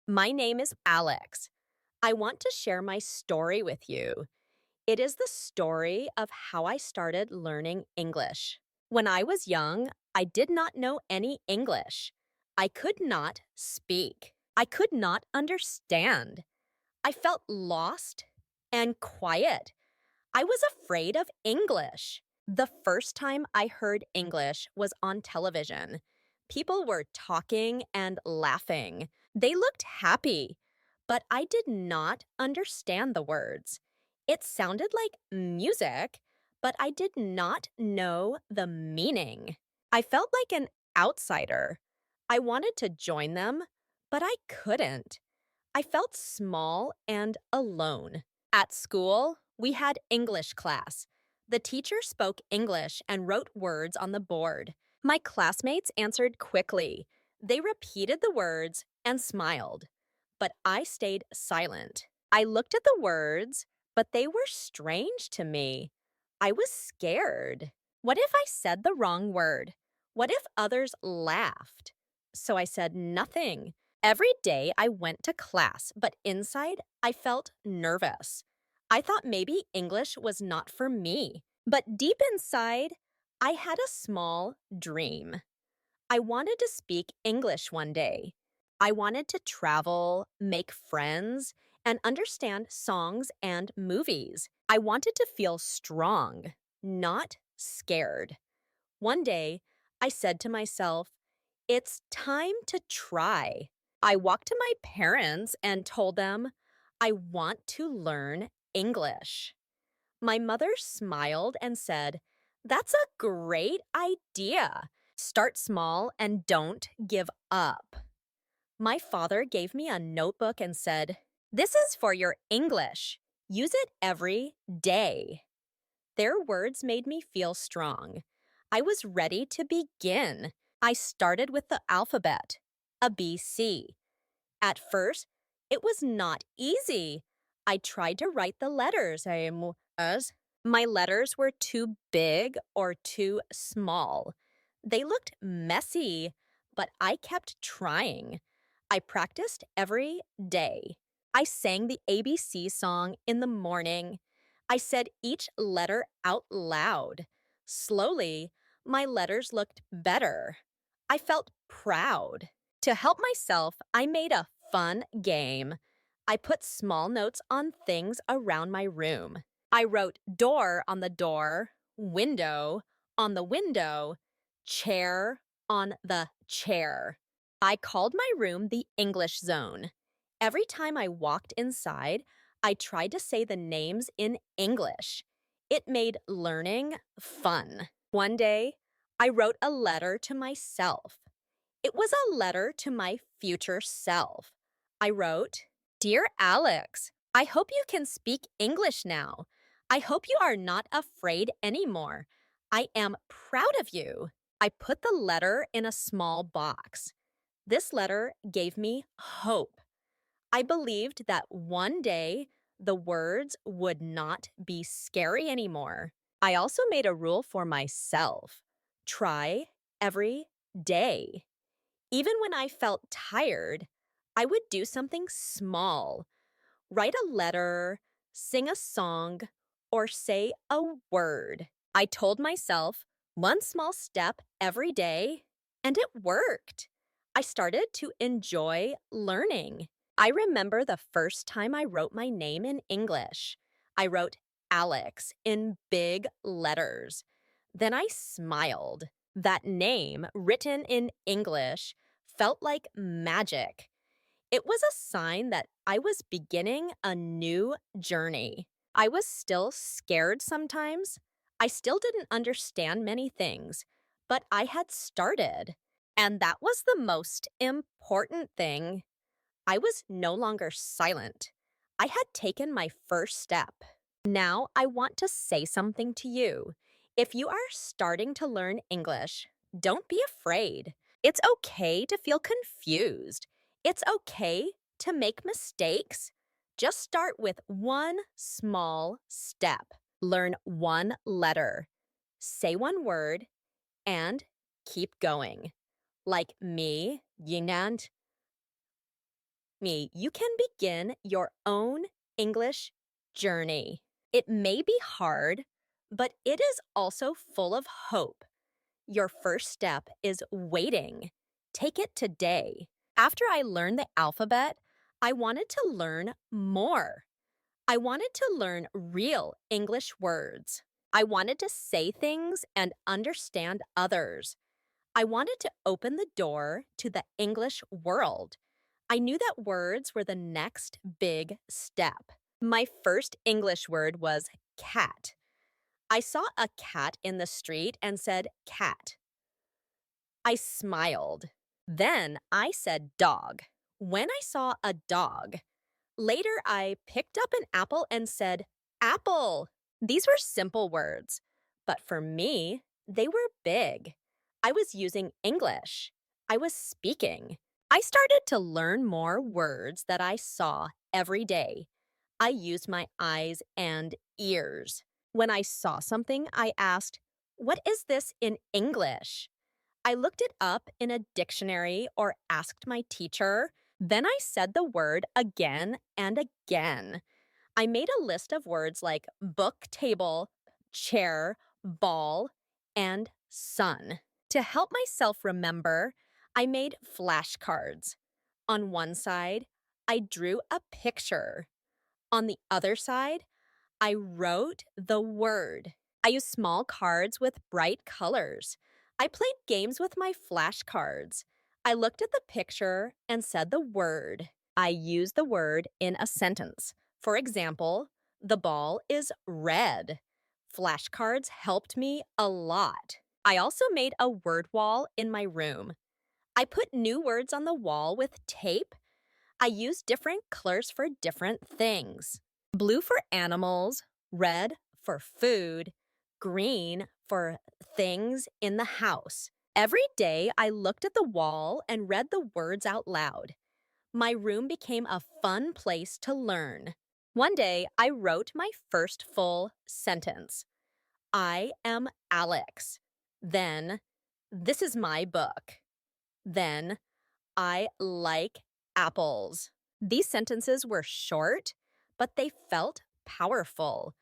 My name is Alex. I want to share my story with you. It is the story of how I started learning English. When I was young, I did not know any English. I could not speak. I could not understand. I felt lost and quiet. I was afraid of English. The first time I heard English was on television. People were talking and laughing. They looked happy, but I did not understand the words. It sounded like music, but I did not know the meaning. I felt like an outsider. I wanted to join them, but I couldn't. I felt small and alone. At school, we had English class. The teacher spoke English and wrote words on the board. My classmates answered quickly. They repeated the words and smiled. But I stayed silent. I looked at the words, but they were strange to me. I was scared. What if I said the wrong word? What if others laughed? So I said nothing. Every day I went to class, but inside I felt nervous. I thought maybe English was not for me. But deep inside, I had a small dream. I wanted to speak English one day. I wanted to travel, make friends, and understand songs and movies. I wanted to feel strong, not scared. One day, I said to myself, it's time to try. I walked to my parents and told them, I want to learn English. My mother smiled and said, that's a great idea. Start small and don't give up. My father gave me a notebook and said, this is for your English. Use it every day. Their words made me feel strong. I was ready to begin. I started with the alphabet, ABC. At first, it was not easy. I tried to write the letters. My letters were too big or too small. They looked messy, but I kept trying. I practiced every day. I sang the ABC song in the morning. I said each letter out loud. Slowly, my letters looked better. I felt proud. To help myself, I made a fun game. I put small notes on things around my room. I wrote door on the door, window on the window, chair on the chair. I called my room the English zone. Every time I walked inside, I tried to say the names in English. It made learning fun. One day, I wrote a letter to myself. It was a letter to my future self. I wrote, Dear Alex, I hope you can speak English now. I hope you are not afraid anymore. I am proud of you. I put the letter in a small box. This letter gave me hope. I believed that one day the words would not be scary anymore. I also made a rule for myself. Try every day. Even when I felt tired, I would do something small. Write a letter, sing a song, or say a word. I told myself one small step every day, and it worked. I started to enjoy learning. I remember the first time I wrote my name in English. I wrote Alex in big letters. Then I smiled. That name, written in English, felt like magic. It was a sign that I was beginning a new journey. I was still scared sometimes. I still didn't understand many things, but I had started. And that was the most important thing. I was no longer silent. I had taken my first step. Now I want to say something to you. If you are starting to learn English, don't be afraid. It's okay to feel confused. It's okay to make mistakes. Just start with one small step. Learn one letter. Say one word and keep going. Like me, Yinand, You can begin your own English journey. It may be hard, but it is also full of hope. Your first step is waiting. Take it today. After I learned the alphabet, I wanted to learn more. I wanted to learn real English words. I wanted to say things and understand others. I wanted to open the door to the English world. I knew that words were the next big step. My first English word was cat. I saw a cat in the street and said cat. I smiled. Then I said dog. When I saw a dog, later I picked up an apple and said apple. These were simple words, but for me, they were big. I was using English. I was speaking. I started to learn more words that I saw every day. I used my eyes and ears. When I saw something, I asked, "What is this in English?" I looked it up in a dictionary or asked my teacher. Then I said the word again and again. I made a list of words like book, table, chair, ball, and sun. To help myself remember, I made flashcards. On one side, I drew a picture. On the other side, I wrote the word. I used small cards with bright colors. I played games with my flashcards. I looked at the picture and said the word. I used the word in a sentence. For example, the ball is red. Flashcards helped me a lot. I also made a word wall in my room. I put new words on the wall with tape. I used different colors for different things. Blue for animals, red for food, green for things in the house. Every day I looked at the wall and read the words out loud. My room became a fun place to learn. One day I wrote my first full sentence. I am Alex. Then, this is my book. Then, I like apples. These sentences were short, but they felt powerful.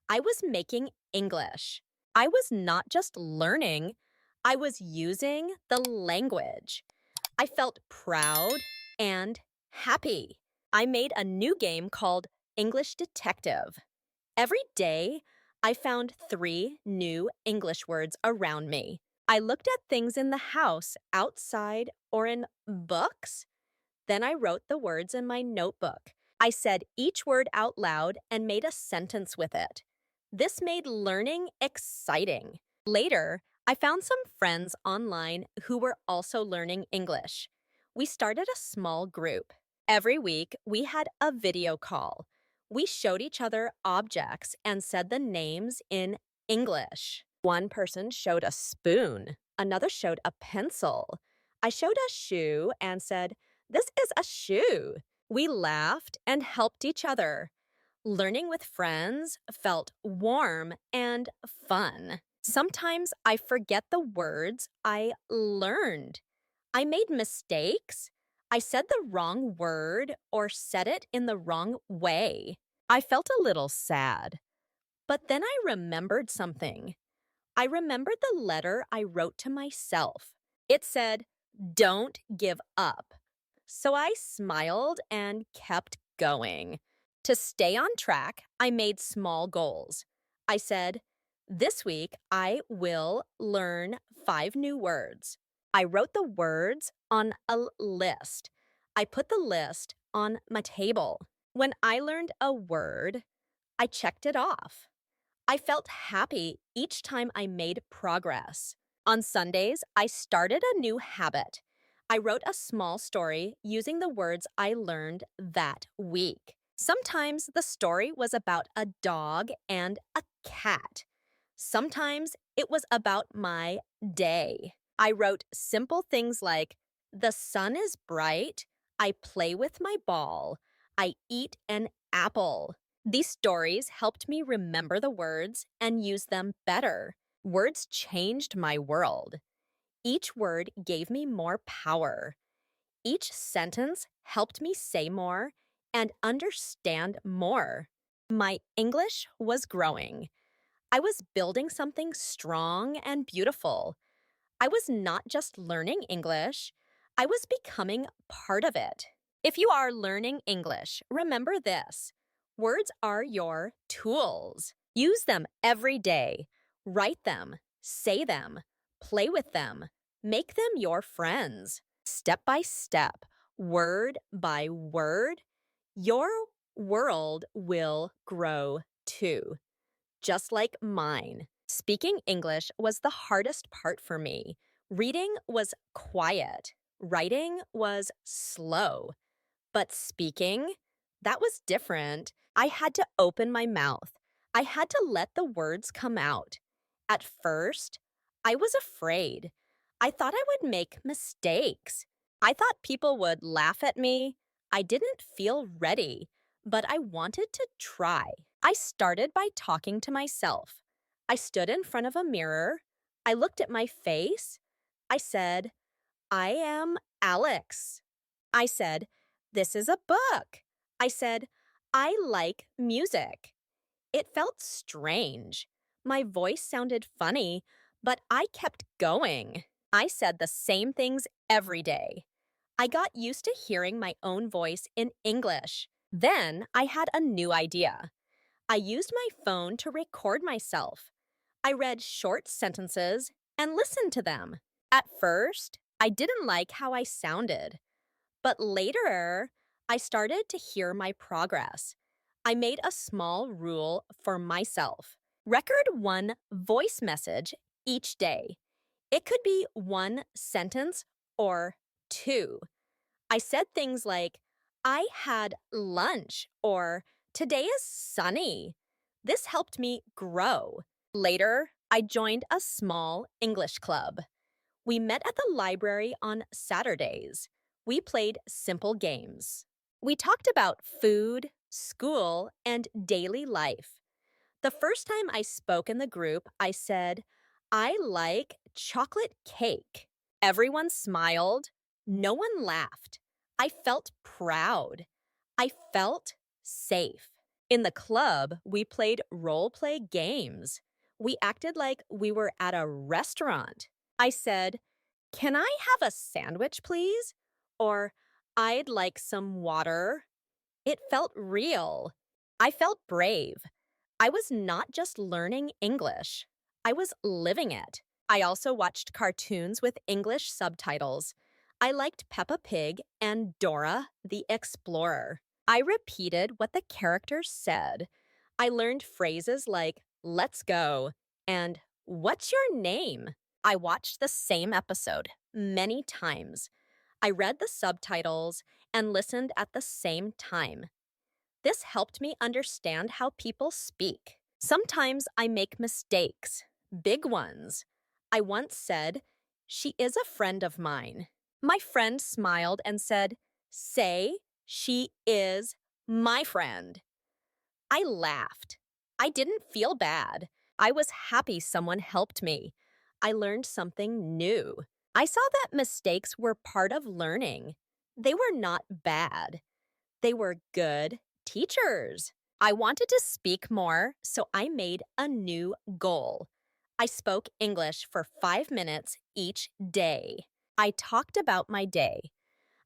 I was making English. I was not just learning, I was using the language. I felt proud and happy. I made a new game called English Detective. Every day, I found 3 new English words around me. I looked at things in the house, outside, or in books. Then I wrote the words in my notebook. I said each word out loud and made a sentence with it. This made learning exciting. Later, I found some friends online who were also learning English. We started a small group. Every week, we had a video call. We showed each other objects and said the names in English. One person showed a spoon. Another showed a pencil. I showed a shoe and said, "This is a shoe." We laughed and helped each other. Learning with friends felt warm and fun. Sometimes I forget the words I learned. I made mistakes. I said the wrong word or said it in the wrong way. I felt a little sad. But then I remembered something. I remembered the letter I wrote to myself. It said, "Don't give up." So I smiled and kept going. To stay on track, I made small goals. I said, "This week I will learn 5 new words." I wrote the words on a list. I put the list on my table. When I learned a word, I checked it off. I felt happy each time I made progress. On Sundays, I started a new habit. I wrote a small story using the words I learned that week. Sometimes the story was about a dog and a cat. Sometimes it was about my day. I wrote simple things like, "The sun is bright. I play with my ball. I eat an apple." These stories helped me remember the words and use them better. Words changed my world. Each word gave me more power. Each sentence helped me say more and understand more. My English was growing. I was building something strong and beautiful. I was not just learning English, I was becoming part of it. If you are learning English, remember this: words are your tools. Use them every day. Write them, say them, play with them, make them your friends. Step by step, word by word, your world will grow too, just like mine. Speaking English was the hardest part for me. Reading was quiet, writing was slow. But speaking, that was different. I had to open my mouth. I had to let the words come out. At first, I was afraid. I thought I would make mistakes. I thought people would laugh at me. I didn't feel ready, but I wanted to try. I started by talking to myself. I stood in front of a mirror. I looked at my face. I said, I am Alex. I said, this is a book. I said, I like music. It felt strange. My voice sounded funny, but I kept going. I said the same things every day. I got used to hearing my own voice in English. Then I had a new idea. I used my phone to record myself. I read short sentences and listened to them. At first, I didn't like how I sounded. But later, I started to hear my progress. I made a small rule for myself. Record one voice message each day. It could be one sentence or two. I said things like, I had lunch, or today is sunny. This helped me grow. Later, I joined a small English club. We met at the library on Saturdays. We played simple games. We talked about food, school, and daily life. The first time I spoke in the group, I said, I like chocolate cake. Everyone smiled. No one laughed. I felt proud. I felt safe. In the club, we played role play games. We acted like we were at a restaurant. I said, can I have a sandwich, please? Or, I'd like some water. It felt real. I felt brave. I was not just learning English, I was living it. I also watched cartoons with English subtitles. I liked Peppa Pig and Dora the Explorer. I repeated what the characters said. I learned phrases like, let's go, and what's your name? I watched the same episode many times. I read the subtitles and listened at the same time. This helped me understand how people speak. Sometimes I make mistakes, big ones. I once said, she is a friend of mine. My friend smiled and said, say, she is my friend. I laughed. I didn't feel bad. I was happy someone helped me. I learned something new. I saw that mistakes were part of learning. They were not bad. They were good teachers. I wanted to speak more, so I made a new goal. I spoke English for 5 minutes each day. I talked about my day.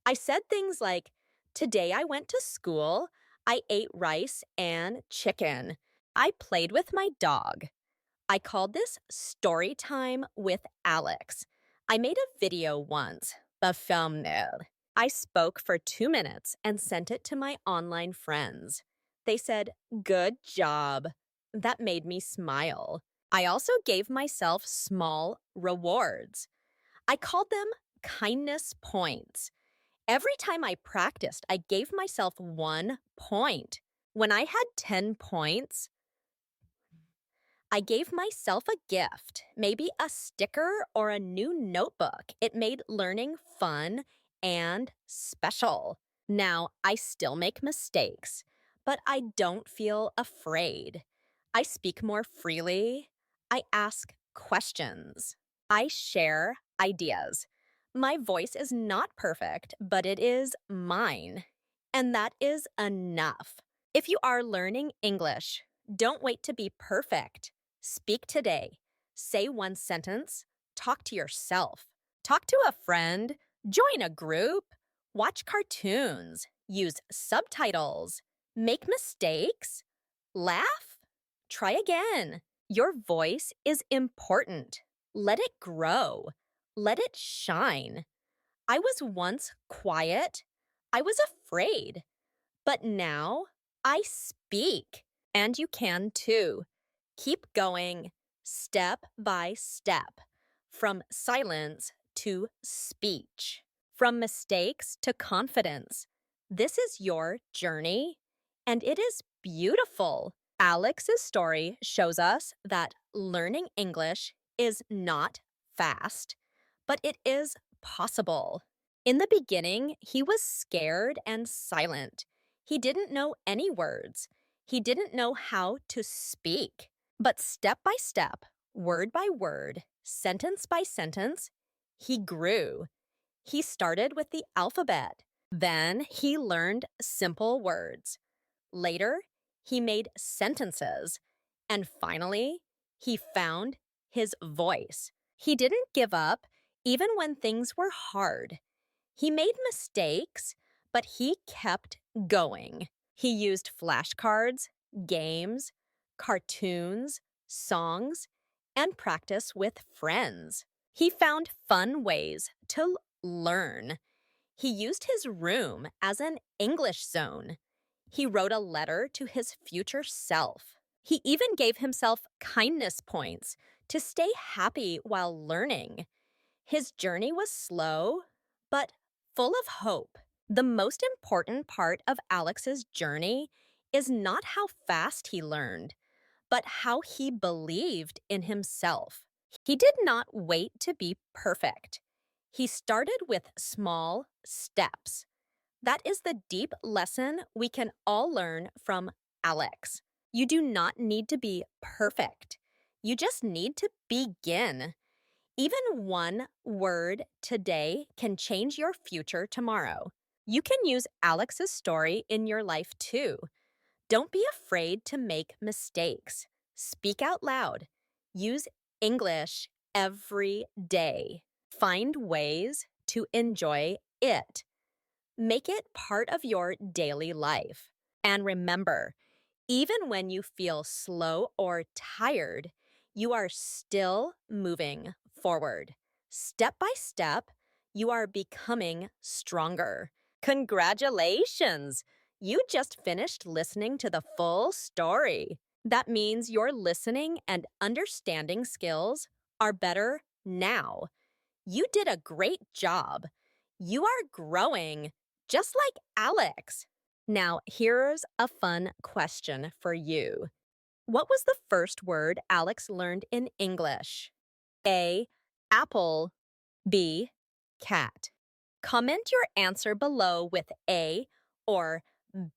I said things like, today I went to school. I ate rice and chicken. I played with my dog. I called this Storytime with Alex. I made a video once, a thumbnail. I spoke for 2 minutes and sent it to my online friends. They said, good job. That made me smile. I also gave myself small rewards. I called them kindness points. Every time I practiced, I gave myself 1 point. When I had 10 points, I gave myself a gift, maybe a sticker or a new notebook. It made learning fun and special. Now, I still make mistakes, but I don't feel afraid. I speak more freely. I ask questions. I share ideas. My voice is not perfect, but it is mine. And that is enough. If you are learning English, don't wait to be perfect. Speak today. Say one sentence. Talk to yourself. Talk to a friend. Join a group. Watch cartoons. Use subtitles. Make mistakes. Laugh. Try again. Your voice is important. Let it grow. Let it shine. I was once quiet. I was afraid. But now I speak. And you can too. Keep going, step by step, from silence to speech, from mistakes to confidence. This is your journey, and it is beautiful. Alex's story shows us that learning English is not fast, but it is possible. In the beginning, he was scared and silent. He didn't know any words. He didn't know how to speak. But step by step, word by word, sentence by sentence, he grew. He started with the alphabet. Then he learned simple words. Later, he made sentences. And finally, he found his voice. He didn't give up even when things were hard. He made mistakes, but he kept going. He used flashcards, games, cartoons, songs, and practice with friends. He found fun ways to learn. He used his room as an English zone. He wrote a letter to his future self. He even gave himself kindness points to stay happy while learning. His journey was slow, but full of hope. The most important part of Alex's journey is not how fast he learned, but how he believed in himself. He did not wait to be perfect. He started with small steps. That is the deep lesson we can all learn from Alex. You do not need to be perfect. You just need to begin. Even one word today can change your future tomorrow. You can use Alex's story in your life too. Don't be afraid to make mistakes. Speak out loud. Use English every day. Find ways to enjoy it. Make it part of your daily life. And remember, even when you feel slow or tired, you are still moving forward. Step by step, you are becoming stronger. Congratulations! You just finished listening to the full story. That means your listening and understanding skills are better now. You did a great job. You are growing, just like Alex. Now, here's a fun question for you. What was the first word Alex learned in English? A. Apple. B. Cat. Comment your answer below with A or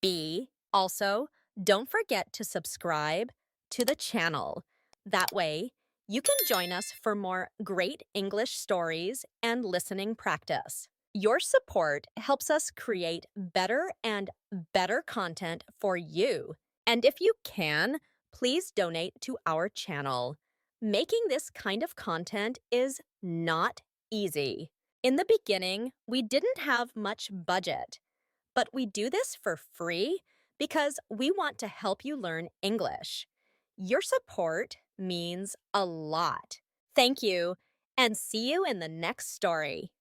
B. Also, don't forget to subscribe to the channel. That way, you can join us for more great English stories and listening practice. Your support helps us create better and better content for you. And if you can, please donate to our channel. Making this kind of content is not easy. In the beginning, we didn't have much budget, but we do this for free because we want to help you learn English. Your support means a lot. Thank you, and see you in the next story.